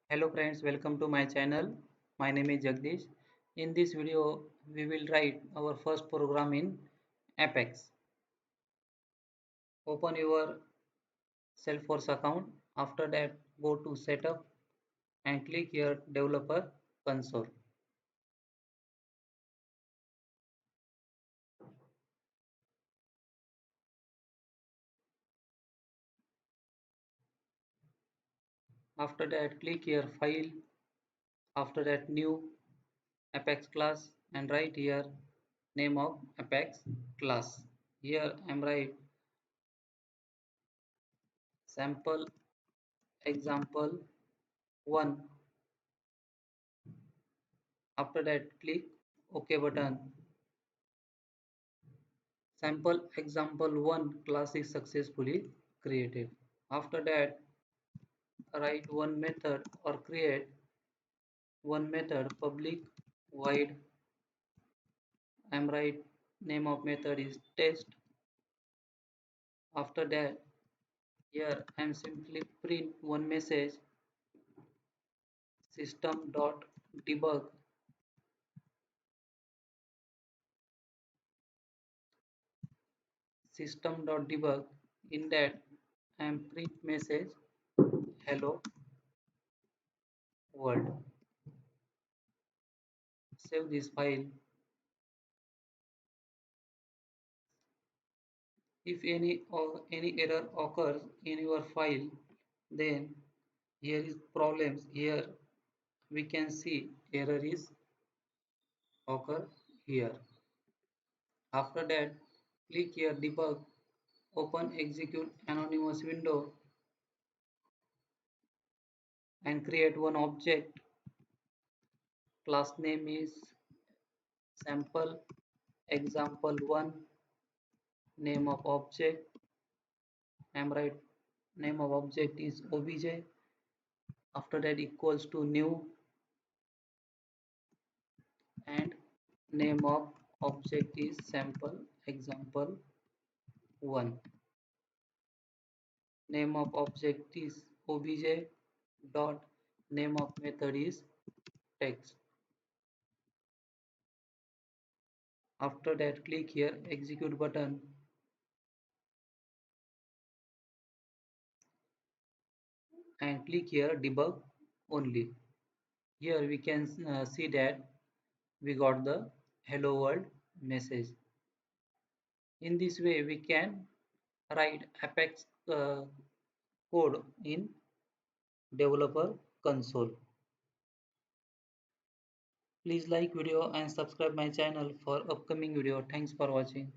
Hello friends, welcome to my channel. My name is Jagdish. In this video, we will write our first program in Apex. Open your Salesforce account. After that, go to Setup and click here Developer Console. After that, click here File. After that, New Apex class and write here name of Apex class. Here I am write sample example 1. After that, click OK button. Sample example 1 class is successfully created. After that, write one method or create one method public void. I'm write name of method is test. After that, here I'm simply print one message system.debug. System.debug. In that, I'm print message hello world. Save this file. If any error occurs in your file, then here is problems. Here we can see error is occur here. After that, click here debug, open execute anonymous window and create one object. Class name is sample example 1. Name of object, I'm right, name of object is obj. After that equals to new and name of object is sample example 1. Name of object is obj dot name of method is text. After that, click here execute button and click here debug only. Here we can see that we got the hello world message. In this way we can write Apex code in developer console. Please like video and subscribe my channel for upcoming video. Thanks for watching.